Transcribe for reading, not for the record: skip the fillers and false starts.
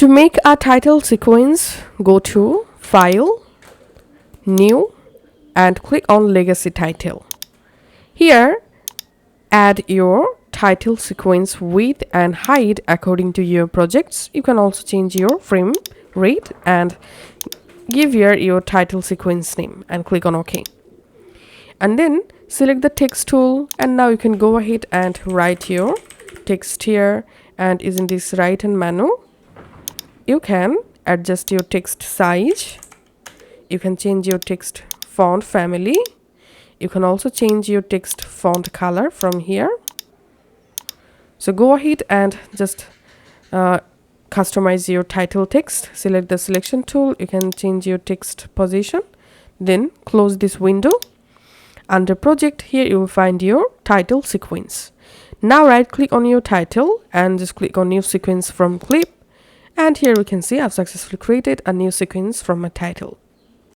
To make a title sequence, go to File, New, and click on Legacy Title. Here, add your title sequence width and height according to your projects. You can also change your frame rate and give here your title sequence name and click on OK. And then select the text tool, and now you can go ahead and write your text here. And using this right hand menu, you can adjust your text size. You can change your text font family. You can also change your text font color from here. So go ahead and just customize your title text. Select the selection tool. You can change your text position. Then close this window. Under project, here you will find your title sequence. Now right click on your title and just click on new sequence from clip. And here we can see I've successfully created a new sequence from my title.